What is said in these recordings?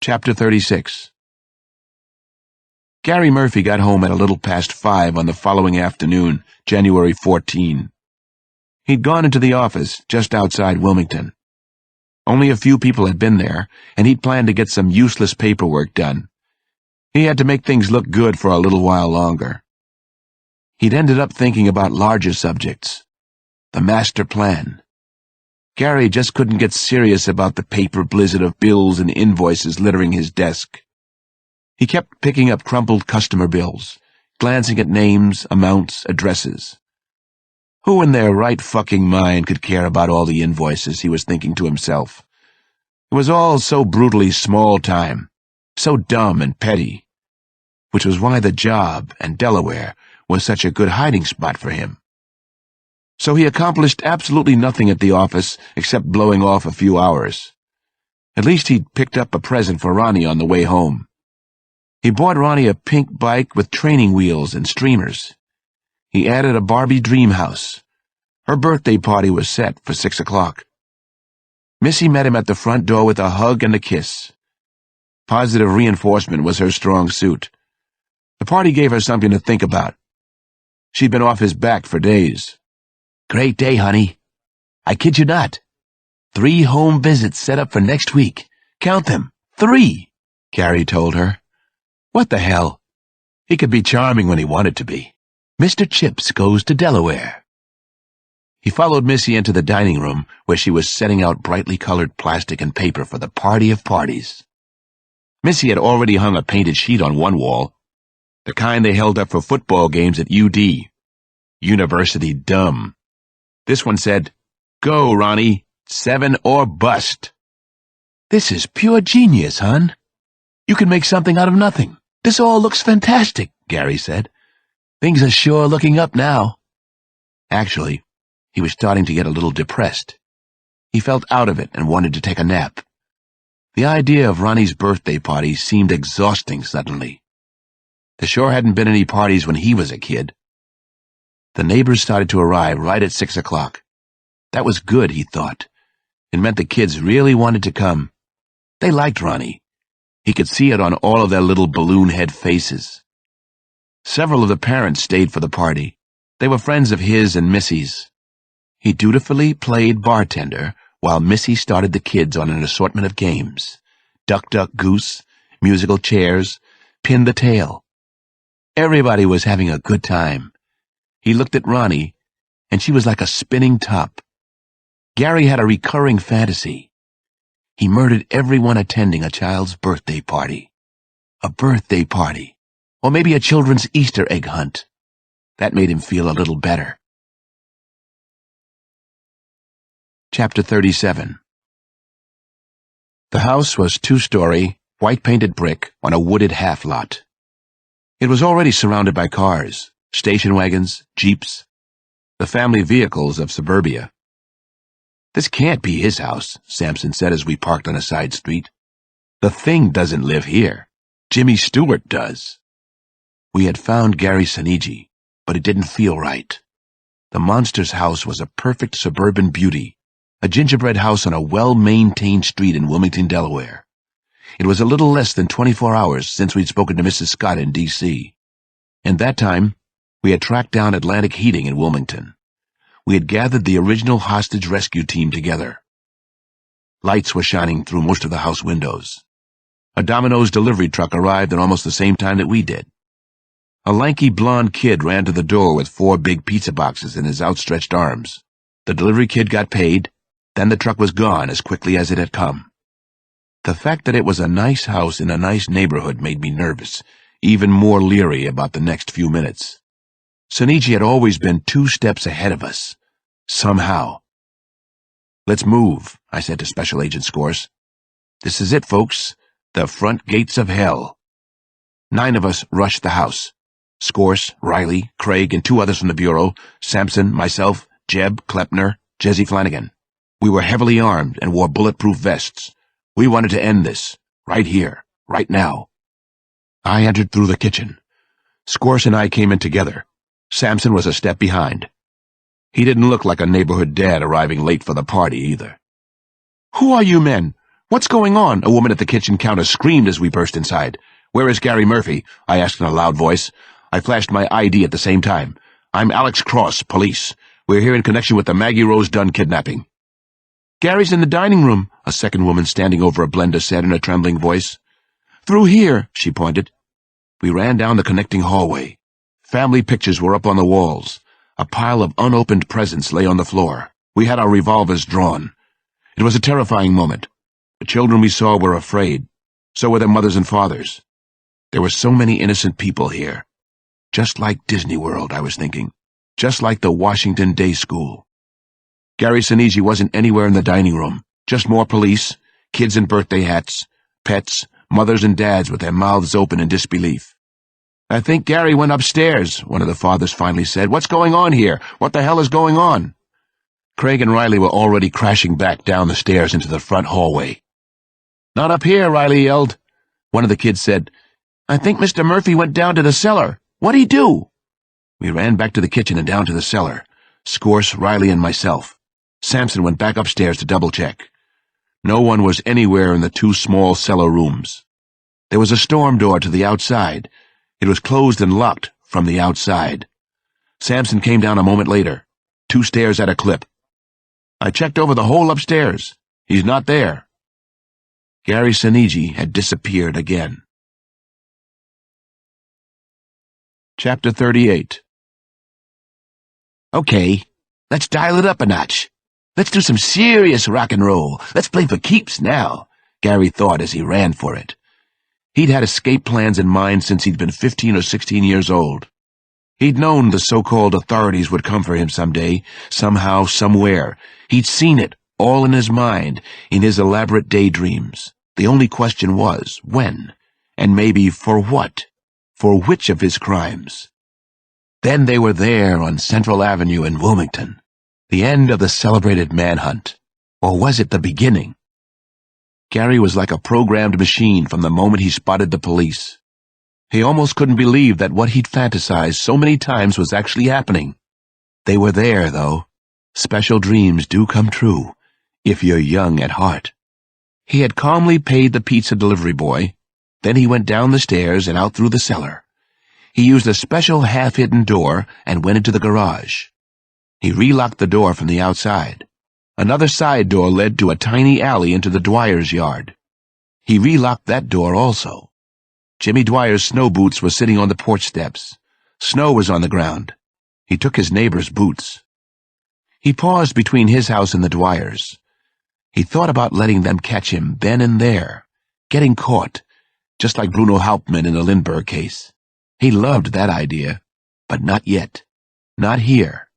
Chapter 36. Gary Murphy got home at a little past 5 on the following afternoon, January 14. He'd gone into the office just outside Wilmington. Only a few people had been there, and he'd planned to get some useless paperwork done. He had to make things look good for a little while longer. He'd ended up thinking about larger subjects. The master plan. Gary just couldn't get serious about the paper blizzard of bills and invoices littering his desk. He kept picking up crumpled customer bills, glancing at names, amounts, addresses. Who in their right fucking mind could care about all the invoices, he was thinking to himself. It was all so brutally small-time, so dumb and petty, which was why the job and Delaware was such a good hiding spot for him. So he accomplished absolutely nothing at the office except blowing off a few hours. At least he'd picked up a present for Ronnie on the way home. He bought Ronnie a pink bike with training wheels and streamers. He added a Barbie dream house. Her birthday party was set for 6 o'clock. Missy met him at the front door with a hug and a kiss. Positive reinforcement was her strong suit. The party gave her something to think about. She'd been off his back for days. "Great day, honey. I kid you not. 3 home visits set up for next week. Count them. 3, Gary told her. What the hell? He could be charming when he wanted to be. Mr. Chips goes to Delaware. He followed Missy into the dining room, where she was setting out brightly colored plastic and paper for the party of parties. Missy had already hung a painted sheet on one wall, the kind they held up for football games at UD. University Dumb. This one said, "Go, Ronnie, 7 or bust." "This is pure genius, hon. You can make something out of nothing. This all looks fantastic," Gary said. "Things are sure looking up now." Actually, he was starting to get a little depressed. He felt out of it and wanted to take a nap. The idea of Ronnie's birthday party seemed exhausting suddenly. There sure hadn't been any parties when he was a kid. The neighbors started to arrive right at 6 o'clock. That was good, he thought. It meant the kids really wanted to come. They liked Ronnie. He could see it on all of their little balloon head faces. Several of the parents stayed for the party. They were friends of his and Missy's. He dutifully played bartender while Missy started the kids on an assortment of games. Duck, duck, goose, musical chairs, pin the tail. Everybody was having a good time. He looked at Ronnie, and she was like a spinning top. Gary had a recurring fantasy. He murdered everyone attending a child's birthday party. A birthday party, or maybe a children's Easter egg hunt. That made him feel a little better. Chapter 37. The house was 2-story, white-painted brick on a wooded half-lot. It was already surrounded by cars. Station wagons, jeeps, the family vehicles of suburbia. "This can't be his house," Sampson said as we parked on a side street. "The thing doesn't live here. Jimmy Stewart does." We had found Gary Sinigi, but it didn't feel right. The monster's house was a perfect suburban beauty, a gingerbread house on a well-maintained street in Wilmington, Delaware. It was a little less than 24 hours since we'd spoken to Mrs. Scott in D.C. And that time, we had tracked down Atlantic Heating in Wilmington. We had gathered the original hostage rescue team together. Lights were shining through most of the house windows. A Domino's delivery truck arrived at almost the same time that we did. A lanky blonde kid ran to the door with 4 big pizza boxes in his outstretched arms. The delivery kid got paid, then the truck was gone as quickly as it had come. The fact that it was a nice house in a nice neighborhood made me nervous, even more leery about the next few minutes. Sinigi had always been 2 steps ahead of us. Somehow. "Let's move," I said to Special Agent Scorse. "This is it, folks. The front gates of hell." 9 of us rushed the house. Scorse, Riley, Craig, and 2 others from the Bureau, Sampson, myself, Jeb, Kleppner, Jesse Flanagan. We were heavily armed and wore bulletproof vests. We wanted to end this, right here, right now. I entered through the kitchen. Scorse and I came in together. Sampson was a step behind. He didn't look like a neighborhood dad arriving late for the party, either. "Who are you men? "What's going on?" a woman at the kitchen counter screamed as we burst inside. "Where is Gary Murphy?" I asked in a loud voice. I flashed my ID at the same time. "I'm Alex Cross, police. We're here in connection with the Maggie Rose Dunn kidnapping." "Gary's in the dining room," a second woman standing over a blender said in a trembling voice. "Through here," she pointed. We ran down the connecting hallway. Family pictures were up on the walls. A pile of unopened presents lay on the floor. We had our revolvers drawn. It was a terrifying moment. The children we saw were afraid. So were their mothers and fathers. There were so many innocent people here. Just like Disney World, I was thinking. Just like the Washington Day School. Gary Sinise wasn't anywhere in the dining room. Just more police, kids in birthday hats, pets, mothers and dads with their mouths open in disbelief. "I think Gary went upstairs," one of the fathers finally said. "What's going on here? What the hell is going on?" Craig and Riley were already crashing back down the stairs into the front hallway. "Not up here," Riley yelled. One of the kids said, "I think Mr. Murphy went down to the cellar. What'd he do?" We ran back to the kitchen and down to the cellar. Scorse, Riley, and myself. Sampson went back upstairs to double-check. No one was anywhere in the two small cellar rooms. There was a storm door to the outside. It was closed and locked from the outside. Sampson came down a moment later, 2 stairs at a clip. "I checked over the whole upstairs. He's not there." Gary Sinise had disappeared again. Chapter 38. "Okay, let's dial it up a notch. Let's do some serious rock and roll. Let's play for keeps now," Gary thought as he ran for it. He'd had escape plans in mind since he'd been 15 or 16 years old. He'd known the so-called authorities would come for him someday, somehow, somewhere. He'd seen it, all in his mind, in his elaborate daydreams. The only question was, when? And maybe for what? For which of his crimes? Then they were there on Central Avenue in Wilmington. The end of the celebrated manhunt. Or was it the beginning? Gary was like a programmed machine from the moment he spotted the police. He almost couldn't believe that what he'd fantasized so many times was actually happening. They were there, though. Special dreams do come true, if you're young at heart. He had calmly paid the pizza delivery boy. Then he went down the stairs and out through the cellar. He used a special half-hidden door and went into the garage. He relocked the door from the outside. Another side door led to a tiny alley into the Dwyer's yard. He relocked that door also. Jimmy Dwyer's snow boots were sitting on the porch steps. Snow was on the ground. He took his neighbor's boots. He paused between his house and the Dwyer's. He thought about letting them catch him then and there, getting caught, just like Bruno Hauptmann in the Lindbergh case. He loved that idea, but not yet. Not here.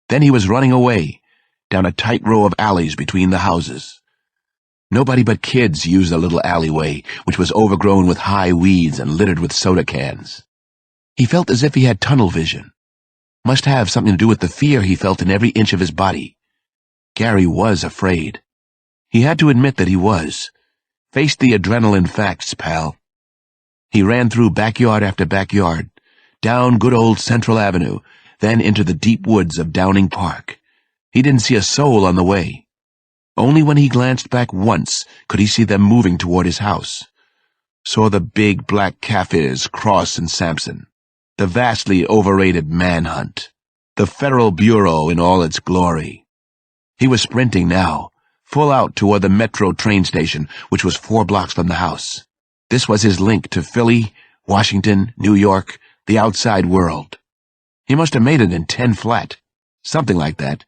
Then he was running away, down a tight row of alleys between the houses. Nobody but kids used the little alleyway, which was overgrown with high weeds and littered with soda cans. He felt as if he had tunnel vision. Must have something to do with the fear he felt in every inch of his body. Gary was afraid. He had to admit that he was. Face the adrenaline facts, pal. He ran through backyard after backyard, down good old Central Avenue, then into the deep woods of Downing Park. He didn't see a soul on the way. Only when he glanced back once could he see them moving toward his house. Saw the big black Kaffirs, Cross and Sampson. The vastly overrated manhunt. The Federal Bureau in all its glory. He was sprinting now, full out toward the Metro train station, which was 4 blocks from the house. This was his link to Philly, Washington, New York, the outside world. He must have made it in 10 flat. Something like that.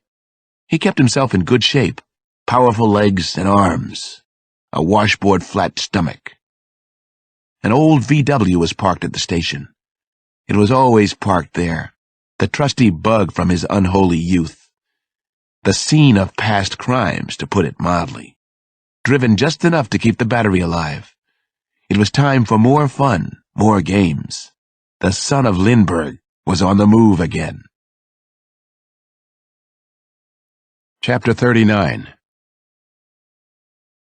He kept himself in good shape, powerful legs and arms, a washboard flat stomach. An old VW was parked at the station. It was always parked there, the trusty bug from his unholy youth. The scene of past crimes, to put it mildly. Driven just enough to keep the battery alive. It was time for more fun, more games. The son of Lindbergh was on the move again. Chapter 39.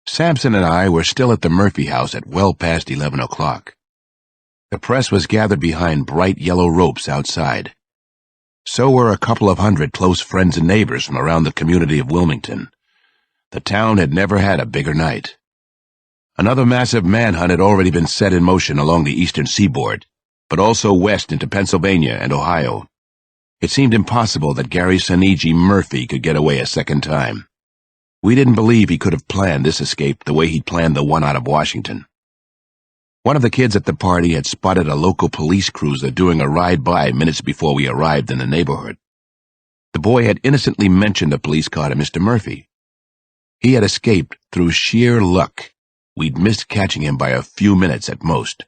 Sampson and I were still at the Murphy house at well past 11 o'clock. The press was gathered behind bright yellow ropes outside. So were a couple of hundred close friends and neighbors from around the community of Wilmington. The town had never had a bigger night. Another massive manhunt had already been set in motion along the eastern seaboard, but also west into Pennsylvania and Ohio. It seemed impossible that Gary Soniji Murphy could get away a second time. We didn't believe he could have planned this escape the way he'd planned the one out of Washington. One of the kids at the party had spotted a local police cruiser doing a ride-by minutes before we arrived in the neighborhood. The boy had innocently mentioned a police car to Mr. Murphy. He had escaped through sheer luck. We'd missed catching him by a few minutes at most.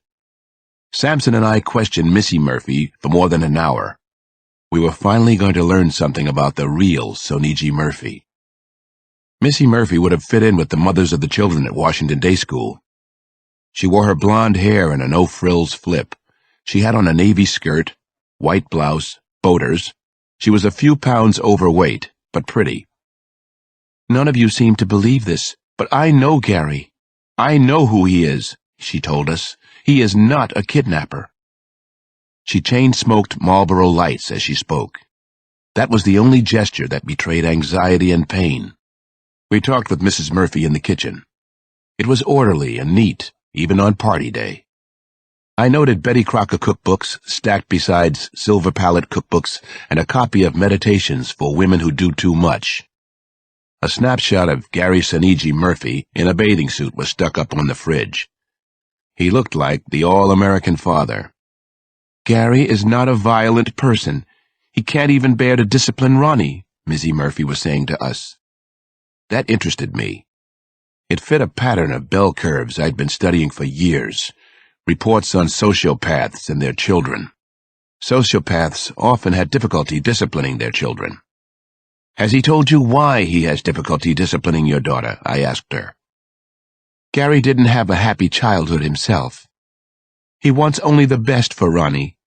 Sampson and I questioned Missy Murphy for more than an hour. We were finally going to learn something about the real Soniji Murphy. Missy Murphy would have fit in with the mothers of the children at Washington Day School. She wore her blonde hair in a no-frills flip. She had on a navy skirt, white blouse, boaters. She was a few pounds overweight, but pretty. "None of you seem to believe this, but I know Gary. I know who he is," she told us. "He is not a kidnapper." She chain-smoked Marlboro Lights as she spoke. That was the only gesture that betrayed anxiety and pain. We talked with Mrs. Murphy in the kitchen. It was orderly and neat, even on party day. I noted Betty Crocker cookbooks stacked beside silver palette cookbooks and a copy of Meditations for Women Who Do Too Much. A snapshot of Gary Soniji Murphy in a bathing suit was stuck up on the fridge. He looked like the all-American father. "Gary is not a violent person. He can't even bear to discipline Ronnie," Missy Murphy was saying to us. That interested me. It fit a pattern of bell curves I'd been studying for years, reports on sociopaths and their children. Sociopaths often had difficulty disciplining their children. "Has he told you why he has difficulty disciplining your daughter?" I asked her. "Gary didn't have a happy childhood himself. He wants only the best for Ronnie.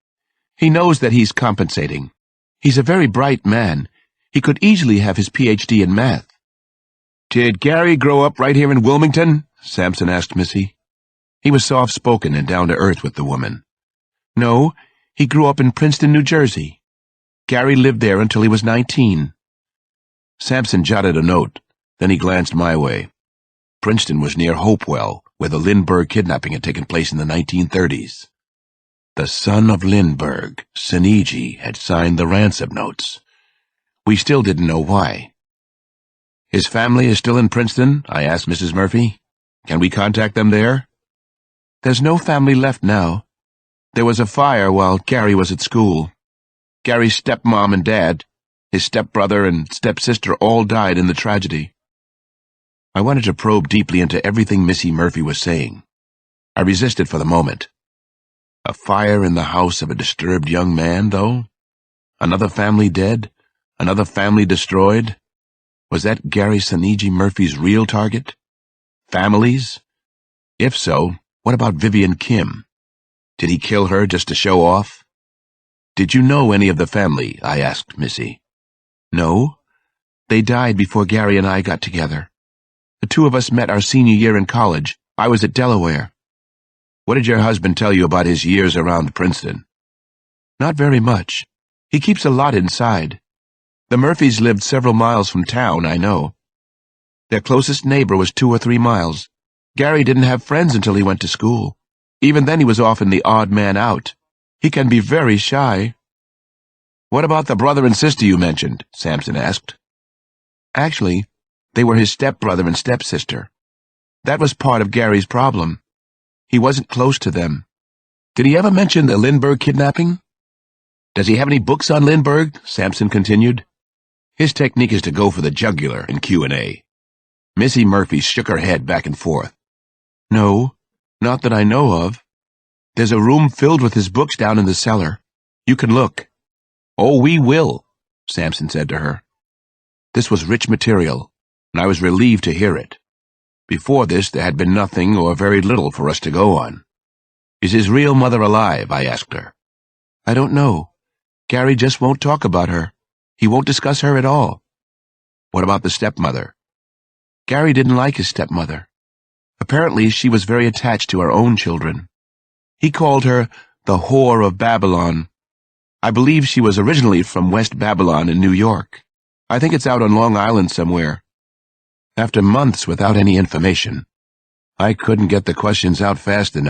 He knows that he's compensating. He's a very bright man. He could easily have his Ph.D. in math." "Did Gary grow up right here in Wilmington?" Sampson asked Missy. He was soft-spoken and down-to-earth with the woman. "No, he grew up in Princeton, New Jersey. Gary lived there until he was 19. Sampson jotted a note, then he glanced my way. Princeton was near Hopewell, where the Lindbergh kidnapping had taken place in the 1930s. The son of Lindbergh, Soniji, had signed the ransom notes. We still didn't know why. "His family is still in Princeton?" I asked Mrs. Murphy. "Can we contact them there?" "There's no family left now. There was a fire while Gary was at school. Gary's stepmom and dad, his stepbrother and stepsister all died in the tragedy." I wanted to probe deeply into everything Missy Murphy was saying. I resisted for the moment. A fire in the house of a disturbed young man, though? Another family dead? Another family destroyed? Was that Gary Soniji Murphy's real target? Families? If so, what about Vivian Kim? Did he kill her just to show off? "Did you know any of the family?" I asked Missy. "No. They died before Gary and I got together. The two of us met our senior year in college. I was at Delaware." "What did your husband tell you about his years around Princeton?" "Not very much. He keeps a lot inside. The Murphys lived several miles from town, I know. Their closest neighbor was 2 or 3 miles. Gary didn't have friends until he went to school. Even then he was often the odd man out. He can be very shy." "What about the brother and sister you mentioned?" Sampson asked. "Actually, they were his stepbrother and stepsister. That was part of Gary's problem. He wasn't close to them." "Did he ever mention the Lindbergh kidnapping?" "Does he have any books on Lindbergh?" Sampson continued. His technique is to go for the jugular in Q&A. Missy Murphy shook her head back and forth. "No, not that I know of. There's a room filled with his books down in the cellar. You can look." "Oh, we will," Sampson said to her. This was rich material, and I was relieved to hear it. Before this, there had been nothing or very little for us to go on. "Is his real mother alive?" I asked her. "I don't know. Gary just won't talk about her. He won't discuss her at all." "What about the stepmother?" "Gary didn't like his stepmother. Apparently she was very attached to her own children. He called her the whore of Babylon. I believe she was originally from West Babylon in New York. I think it's out on Long Island somewhere." After months without any information, I couldn't get the questions out fast enough.